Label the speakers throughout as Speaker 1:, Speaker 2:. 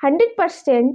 Speaker 1: 100%,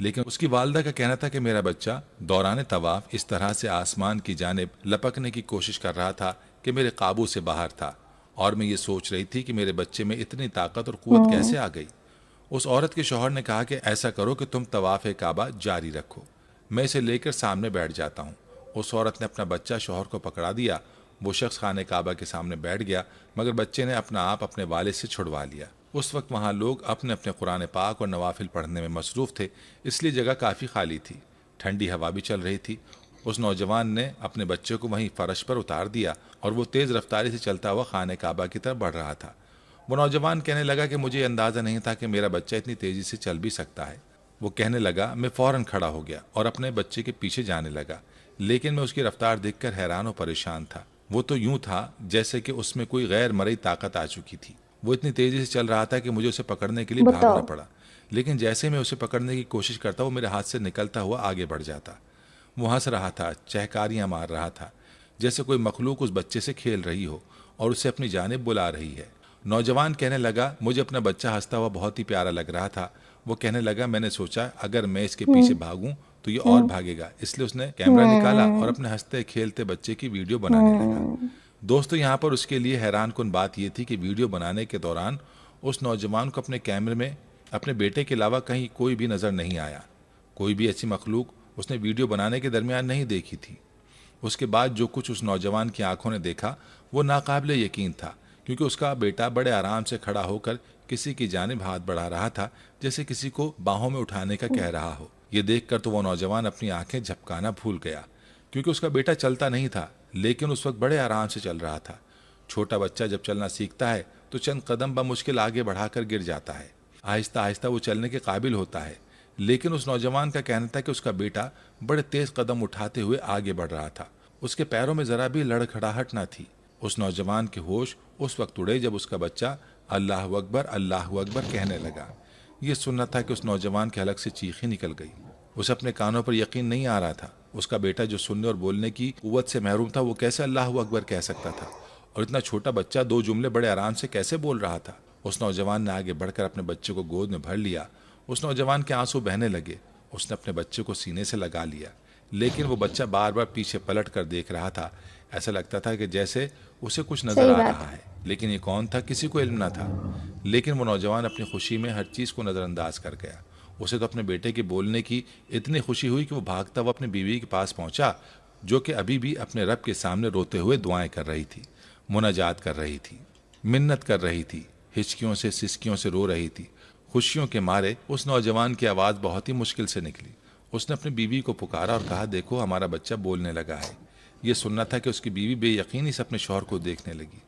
Speaker 2: لیکن اس کی والدہ کا کہنا تھا کہ میرا بچہ دوران طواف اس طرح سے آسمان کی جانب لپکنے کی کوشش کر رہا تھا کہ میرے قابو سے باہر تھا، اور میں یہ سوچ رہی تھی کہ میرے بچے میں اتنی طاقت اور قوت کیسے آ گئی۔ اس عورت کے شوہر نے کہا کہ ایسا کرو کہ تم طواف کعبہ جاری رکھو، میں اسے لے کر سامنے بیٹھ جاتا ہوں۔ اس عورت نے اپنا بچہ شوہر کو پکڑا دیا، وہ شخص خانہ کعبہ کے سامنے بیٹھ گیا، مگر بچے نے اپنا آپ اپنے والد سے چھڑوا لیا۔ اس وقت وہاں لوگ اپنے اپنے قرآن پاک اور نوافل پڑھنے میں مصروف تھے، اس لیے جگہ کافی خالی تھی، ٹھنڈی ہوا بھی چل رہی تھی۔ اس نوجوان نے اپنے بچے کو وہیں فرش پر اتار دیا اور وہ تیز رفتاری سے چلتا ہوا خانہ کعبہ کی طرف بڑھ رہا تھا۔ وہ نوجوان کہنے لگا کہ مجھے اندازہ نہیں تھا کہ میرا بچہ اتنی تیزی سے چل بھی سکتا ہے۔ وہ کہنے لگا، میں فوراً کھڑا ہو گیا اور اپنے بچے کے پیچھے جانے لگا، لیکن میں اس کی رفتار دیکھ کر حیران و پریشان تھا۔ وہ تو یوں تھا جیسے کہ اس میں کوئی غیر مرئی طاقت آ چکی تھی۔ وہ اتنی تیزی سے چل رہا تھا کہ مجھے اسے پکڑنے کے لیے بھاگنا پڑا، لیکن جیسے میں اسے پکڑنے کی کوشش کرتا وہ میرے ہاتھ سے نکلتا ہوا آگے بڑھ جاتا۔ وہ ہنس رہا تھا، چہکاریاں مار رہا تھا، جیسے کوئی مخلوق اس بچے سے کھیل رہی ہو اور اسے اپنی جانب بلا رہی ہے۔ نوجوان کہنے لگا، مجھے اپنا بچہ ہنستا ہوا بہت ہی پیارا لگ رہا تھا۔ وہ کہنے لگا، میں نے سوچا اگر میں اس کے پیچھے بھاگوں تو یہ اور بھاگے گا، اس لیے اس نے کیمرہ نکالا اور اپنے ہنستے کھیلتے بچے کی ویڈیو بنانے لگا۔ دوستو، یہاں پر اس کے لیے حیران کن بات یہ تھی کہ ویڈیو بنانے کے دوران اس نوجوان کو اپنے کیمرے میں اپنے بیٹے کے علاوہ کہیں کوئی بھی نظر نہیں آیا۔ کوئی بھی ایسی مخلوق اس نے ویڈیو بنانے کے درمیان نہیں دیکھی تھی۔ اس کے بعد جو کچھ اس نوجوان کی آنکھوں نے دیکھا وہ ناقابل یقین تھا، کیونکہ اس کا بیٹا بڑے آرام سے کھڑا ہو کر کسی کی جانب ہاتھ بڑھا رہا تھا، جیسے کسی کو باہوں میں اٹھانے کا کہہ رہا ہو۔ یہ دیکھ کر تو وہ نوجوان اپنی آنکھیں جھپکانا بھول گیا، کیونکہ اس کا بیٹا چلتا نہیں تھا، لیکن اس وقت بڑے آرام سے چل رہا تھا۔ چھوٹا بچہ جب چلنا سیکھتا ہے تو چند قدم بمشکل آگے بڑھا کر گر جاتا ہے، آہستہ آہستہ وہ چلنے کے قابل ہوتا ہے۔ لیکن اس نوجوان کا کہنا تھا کہ اس کا بیٹا بڑے تیز قدم اٹھاتے ہوئے آگے بڑھ رہا تھا، اس کے پیروں میں ذرا بھی لڑکھڑاہٹ نہ تھی۔ اس نوجوان کے ہوش اس وقت اڑے جب اس کا بچہ اللہ اکبر کہنے لگا۔ یہ سننا تھا کہ اس نوجوان کے حلق سے چیخ ہی نکل گئی۔ اسے اپنے کانوں پر یقین نہیں آ رہا تھا، اس کا بیٹا جو سننے اور بولنے کی قوت سے محروم تھا وہ کیسے اللہ اکبر کہہ سکتا تھا، اور اتنا چھوٹا بچہ 2 جملے بڑے آرام سے کیسے بول رہا تھا۔ اس نوجوان نے آگے بڑھ کر اپنے بچے کو گود میں بھر لیا۔ اس نوجوان کے آنسو بہنے لگے، اس نے اپنے بچے کو سینے سے لگا لیا، لیکن وہ بچہ بار بار پیچھے پلٹ کر دیکھ رہا تھا۔ ایسا لگتا تھا کہ جیسے اسے کچھ نظر آ رہا ہے، لیکن یہ کون تھا کسی کو علم نہ تھا۔ لیکن وہ نوجوان اپنی خوشی میں ہر چیز کو نظر انداز کر گیا۔ اسے تو اپنے بیٹے کے بولنے کی اتنی خوشی ہوئی کہ وہ بھاگتا ہوا اپنی بیوی کے پاس پہنچا، جو کہ ابھی بھی اپنے رب کے سامنے روتے ہوئے دعائیں کر رہی تھی، مناجات کر رہی تھی، منت کر رہی تھی، ہچکیوں سے سسکیوں سے رو رہی تھی۔ خوشیوں کے مارے اس نوجوان کی آواز بہت ہی مشکل سے نکلی۔ اس نے اپنی بیوی کو پکارا اور کہا، دیکھو ہمارا بچہ بولنے لگا ہے۔ یہ سننا تھا کہ اس کی بیوی بے یقینی سے اپنے شوہر کو دیکھنے لگی،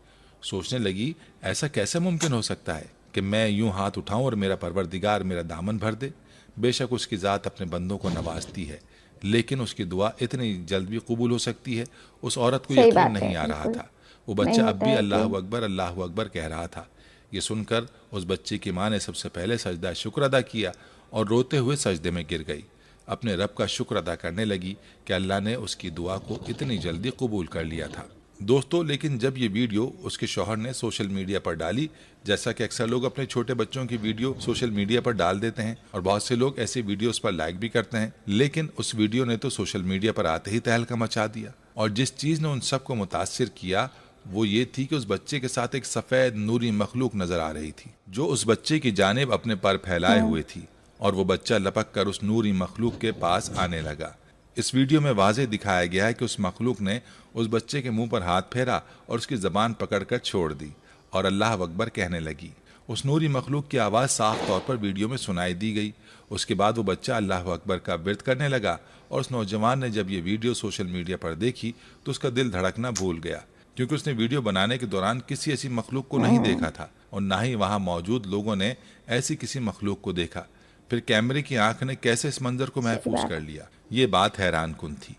Speaker 2: سوچنے لگی ایسا کیسے ممکن ہو سکتا ہے کہ میں یوں ہاتھ اٹھاؤں اور میرا پروردگار میرا دامن بھر دے۔ بے شک اس کی ذات اپنے بندوں کو نوازتی ہے، لیکن اس کی دعا اتنی جلد بھی قبول ہو سکتی ہے۔ اس عورت کو یقین نہیں آ رہا تھا، وہ بچہ اب بھی اللہ اکبر کہہ رہا تھا۔ یہ سن کر اس بچے کی ماں نے سب سے پہلے سجدہ شکر ادا کیا اور روتے ہوئے سجدے میں گر گئی، اپنے رب کا شکر ادا کرنے لگی کہ اللہ نے اس کی دعا کو اتنی جلدی قبول کر لیا تھا۔ دوستو، لیکن جب یہ ویڈیو اس کے شوہر نے سوشل میڈیا پر ڈالی، جیسا کہ اکثر لوگ اپنے چھوٹے بچوں کی ویڈیو سوشل میڈیا پر ڈال دیتے ہیں اور بہت سے لوگ ایسی ویڈیوز پر لائک بھی کرتے ہیں، لیکن اس ویڈیو نے تو سوشل میڈیا پر آتے ہی تہلکہ مچا دیا۔ اور جس چیز نے ان سب کو متاثر کیا وہ یہ تھی کہ اس بچے کے ساتھ ایک سفید نوری مخلوق نظر آ رہی تھی، جو اس بچے کی جانب اپنے پر پھیلائے ہوئے تھی، اور وہ بچہ لپک کر اس نوری مخلوق کے پاس آنے لگا۔ اس ویڈیو میں واضح دکھایا گیا ہے کہ اس مخلوق نے اس بچے کے منہ پر ہاتھ پھیرا اور اس کی زبان پکڑ کر چھوڑ دی اور اللہ اکبر کہنے لگی۔ اس نوری مخلوق کی آواز صاف طور پر ویڈیو میں سنائی دی گئی۔ اس کے بعد وہ بچہ اللہ اکبر کا ورد کرنے لگا، اور اس نوجوان نے جب یہ ویڈیو سوشل میڈیا پر دیکھی تو اس کا دل دھڑکنا بھول گیا، کیونکہ اس نے ویڈیو بنانے کے دوران کسی ایسی مخلوق کو نہیں دیکھا تھا، اور نہ ہی وہاں موجود لوگوں نے ایسی کسی مخلوق کو دیکھا۔ پھر کیمرے کی آنکھ نے کیسے اس منظر کو محفوظ کر لیا، یہ بات حیران کن تھی۔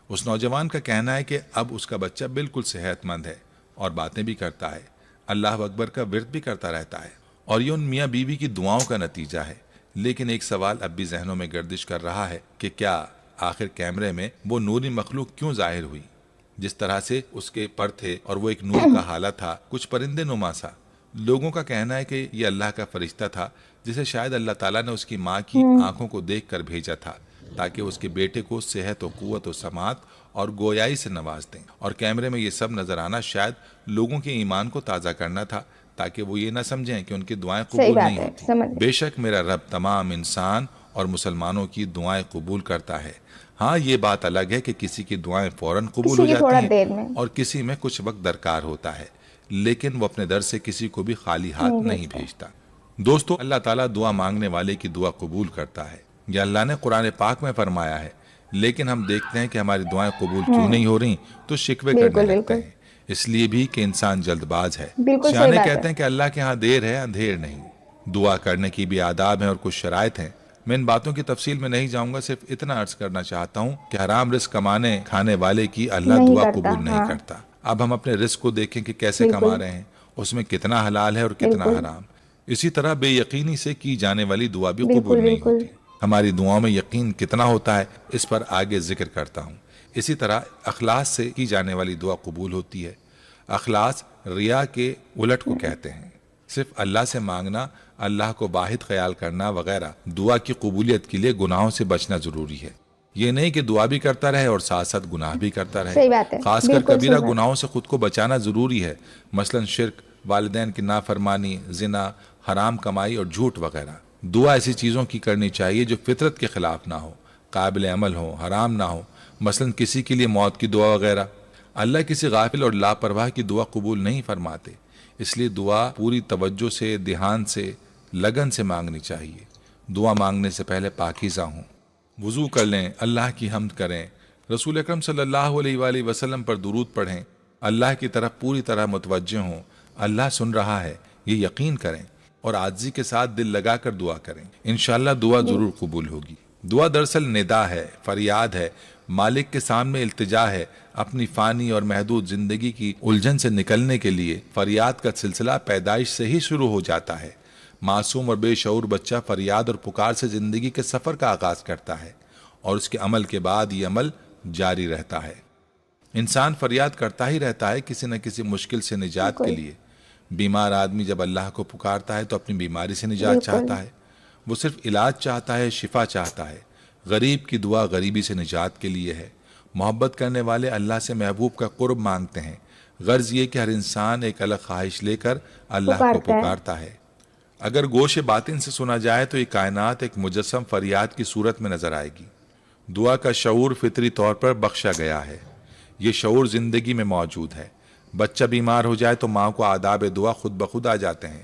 Speaker 2: اس نوجوان کا کہنا ہے کہ اب اس کا بچہ بالکل صحت مند ہے اور باتیں بھی کرتا ہے، اللہ اکبر کا ورد بھی کرتا رہتا ہے، اور یہ ان میاں بیوی کی دعاؤں کا نتیجہ ہے۔ لیکن ایک سوال اب بھی ذہنوں میں گردش کر رہا ہے کہ کیا آخر کیمرے میں وہ نوری مخلوق کیوں ظاہر ہوئی؟ جس طرح سے اس کے پر تھے اور وہ ایک نور کا حالہ تھا، کچھ پرندے نما سا، لوگوں کا کہنا ہے کہ یہ اللہ کا فرشتہ تھا جسے شاید اللہ تعالیٰ نے اس کی ماں کی آنکھوں کو دیکھ کر بھیجا تھا تاکہ اس کے بیٹے کو صحت و قوت و سماعت اور گویائی سے نواز دیں، اور کیمرے میں یہ سب نظر آنا شاید لوگوں کے ایمان کو تازہ کرنا تھا تاکہ وہ یہ نہ سمجھیں کہ ان کی دعائیں
Speaker 1: صحیح
Speaker 2: قبول
Speaker 1: بات
Speaker 2: نہیں
Speaker 1: ہے،
Speaker 2: ہوتی۔
Speaker 1: سمجھ گئے۔
Speaker 2: بے شک میرا رب تمام انسان اور مسلمانوں کی دعائیں قبول کرتا ہے۔ ہاں یہ بات الگ ہے کہ کسی کی دعائیں فوراً قبول ہو
Speaker 1: کسی کی تھوڑا
Speaker 2: جاتی
Speaker 1: دیر
Speaker 2: ہیں
Speaker 1: میں
Speaker 2: اور کسی میں کچھ وقت درکار ہوتا ہے، لیکن وہ اپنے در سے کسی کو بھی خالی ہاتھ نہیں بھیجتا۔ دوستو، اللہ تعالیٰ دعا مانگنے والے کی دعا قبول کرتا ہے، یہ اللہ نے قرآن پاک میں فرمایا ہے، لیکن ہم دیکھتے ہیں کہ ہماری دعائیں قبول کیوں نہیں ہو رہی تو شکوے کرنے لگتے ہیں، اس لیے بھی کہ انسان جلد باز ہے۔
Speaker 1: بالکل صحیح
Speaker 2: سیانے
Speaker 1: بات
Speaker 2: کہتے
Speaker 1: ہے۔
Speaker 2: ہیں کہ اللہ کے ہاں دیر ہے اندھیر نہیں۔ دعا کرنے کی بھی آداب ہیں اور کچھ شرائط ہیں، میں ان باتوں کی تفصیل میں نہیں جاؤں گا، صرف اتنا عرض کرنا چاہتا ہوں کہ حرام رزق کمانے کھانے والے کی اللہ
Speaker 1: نہیں
Speaker 2: دعا
Speaker 1: کرتا،
Speaker 2: قبول نہیں
Speaker 1: ہاں۔
Speaker 2: کرتا۔ اب ہم اپنے رزق کو دیکھیں کہ کیسے
Speaker 1: بالکل۔
Speaker 2: کما رہے ہیں، اس میں کتنا حلال ہے اور کتنا
Speaker 1: بالکل۔
Speaker 2: حرام۔ اسی طرح بے یقینی سے کی جانے والی دعا بھی
Speaker 1: بالکل،
Speaker 2: قبول نہیں
Speaker 1: بالکل۔
Speaker 2: ہوتی۔ ہماری دعاؤں میں یقین کتنا ہوتا ہے اس پر آگے ذکر کرتا ہوں۔ اسی طرح اخلاص سے کی جانے والی دعا قبول ہوتی ہے۔ اخلاص ریا کے الٹ کو کہتے ہیں، صرف اللہ سے مانگنا، اللہ کو واحد خیال کرنا وغیرہ۔ دعا کی قبولیت کے لیے گناہوں سے بچنا ضروری ہے، یہ نہیں کہ دعا بھی کرتا رہے اور ساتھ ساتھ گناہ بھی کرتا رہے۔
Speaker 1: صحیح بات ہے،
Speaker 2: خاص کر
Speaker 1: بالکل
Speaker 2: کبیرہ
Speaker 1: صحیح بات۔
Speaker 2: گناہوں سے خود کو بچانا ضروری ہے، مثلا شرک، والدین کی نافرمانی، زنا، حرام کمائی اور جھوٹ وغیرہ۔ دعا ایسی چیزوں کی کرنی چاہیے جو فطرت کے خلاف نہ ہو، قابل عمل ہو، حرام نہ ہو، مثلا کسی کے لیے موت کی دعا وغیرہ۔ اللہ کسی غافل اور لاپرواہ کی دعا قبول نہیں فرماتے، اس لیے دعا پوری توجہ سے، دھیان سے، لگن سے مانگنی چاہیے۔ دعا مانگنے سے پہلے پاکیزہ ہوں، وضو کر لیں، اللہ کی حمد کریں، رسول اکرم صلی اللہ علیہ وآلہ وسلم پر درود پڑھیں، اللہ کی طرف پوری طرح متوجہ ہوں، اللہ سن رہا ہے یہ یقین کریں، اور عاجزی کے ساتھ دل لگا کر دعا کریں، انشاءاللہ دعا ضرور قبول ہوگی۔ دعا دراصل ندا ہے، فریاد ہے، مالک کے سامنے التجا ہے۔ اپنی فانی اور محدود زندگی کی الجھن سے نکلنے کے لیے فریاد کا سلسلہ پیدائش سے ہی شروع ہو جاتا ہے۔ معصوم اور بے شعور بچہ فریاد اور پکار سے زندگی کے سفر کا آغاز کرتا ہے، اور اس کے عمل کے بعد یہ عمل جاری رہتا ہے۔ انسان فریاد کرتا ہی رہتا ہے کسی نہ کسی مشکل سے نجات کے لیے۔ بیمار آدمی جب اللہ کو پکارتا ہے تو اپنی بیماری سے نجات چاہتا ہے، وہ صرف علاج چاہتا ہے، شفا چاہتا ہے۔ غریب کی دعا غریبی سے نجات کے لیے ہے۔ محبت کرنے والے اللہ سے محبوب کا قرب مانگتے ہیں، غرض یہ کہ ہر انسان ایک الگ خواہش لے کر اللہ کو پکارتا ہے۔ اگر گوش باطن سے سنا جائے تو یہ کائنات ایک مجسم فریاد کی صورت میں نظر آئے گی۔ دعا کا شعور فطری طور پر بخشا گیا ہے، یہ شعور زندگی میں موجود ہے۔ بچہ بیمار ہو جائے تو ماں کو آداب دعا خود بخود آ جاتے ہیں،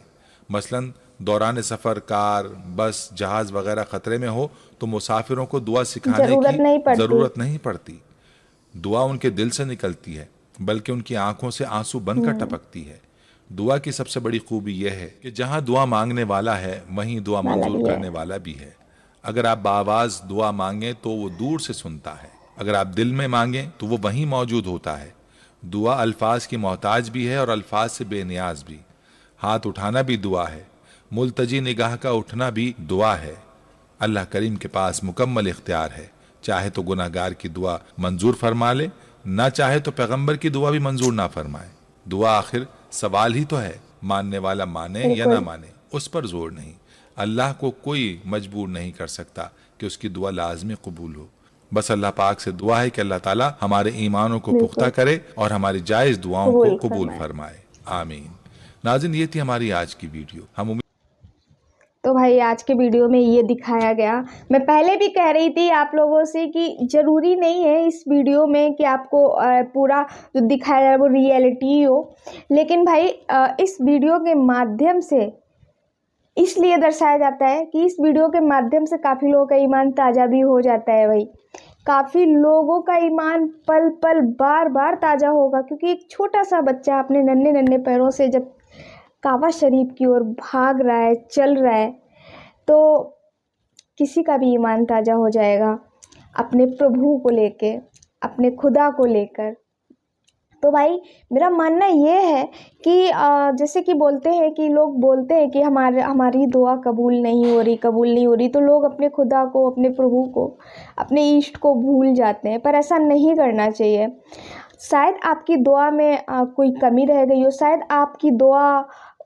Speaker 2: مثلا دوران سفر کار، بس، جہاز وغیرہ خطرے میں ہو تو مسافروں کو دعا سکھانے کی ضرورت نہیں پڑتی۔ دعا ان کے دل سے نکلتی ہے، بلکہ ان کی آنکھوں سے آنسو بن کر ٹپکتی ہے۔ دعا کی سب سے بڑی خوبی یہ ہے کہ جہاں دعا مانگنے والا ہے وہیں دعا منظور کرنے والا بھی ہے۔ اگر آپ بآواز دعا مانگیں تو وہ دور سے سنتا ہے، اگر آپ دل میں مانگیں تو وہ وہیں موجود ہوتا ہے۔ دعا الفاظ کی محتاج بھی ہے اور الفاظ سے بے نیاز بھی۔ ہاتھ اٹھانا بھی دعا ہے، ملتجی نگاہ کا اٹھنا بھی دعا ہے۔ اللہ کریم کے پاس مکمل اختیار ہے، چاہے تو گناہ گار کی دعا منظور فرما لے، نہ چاہے تو پیغمبر کی دعا بھی منظور نہ فرمائے۔ دعا آخر سوال ہی تو ہے، ماننے والا مانے یا نہ مانے اس پر زور نہیں۔ اللہ کو کوئی مجبور نہیں کر سکتا کہ اس کی دعا لازمی قبول ہو۔ بس اللہ پاک سے دعا ہے کہ اللہ تعالی ہمارے ایمانوں کو پختہ کرے اور ہماری جائز دعاؤں کو قبول فرمائے، آمین۔ ناظرین، یہ تھی ہماری آج کی ویڈیو۔ ہم
Speaker 1: تو بھائی آج کے ویڈیو میں یہ دکھایا گیا۔ میں پہلے بھی کہہ رہی تھی آپ لوگوں سے کہ ضروری نہیں ہے اس ویڈیو میں کہ آپ کو پورا جو دکھایا جائے وہ ریئلٹی ہو، لیکن بھائی اس ویڈیو کے مادھیم سے اس لیے درشایا جاتا ہے کہ اس ویڈیو کے مادھیم سے کافی لوگوں کا ایمان تازہ بھی ہو جاتا ہے۔ بھائی کافی لوگوں کا ایمان پل پل بار بار تازہ ہوگا، کیونکہ ایک چھوٹا سا بچہ اپنے ننھے ننھے پیروں سے جب کعبہ شریف کی اور بھاگ رہا ہے، چل رہا ہے، تو کسی کا بھی ایمان تازہ ہو جائے گا اپنے پربھو کو لے کے، اپنے خدا کو لے کر۔ تو بھائی میرا ماننا یہ ہے کہ جیسے کہ بولتے ہیں کہ لوگ بولتے ہیں کہ ہماری دعا قبول نہیں ہو رہی، تو لوگ اپنے خدا کو، اپنے پربھو کو، اپنے ایشٹ کو بھول جاتے ہیں، پر ایسا نہیں کرنا چاہیے۔ شاید آپ کی دعا میں کوئی کمی رہ گئی ہو، شاید آپ کی دعا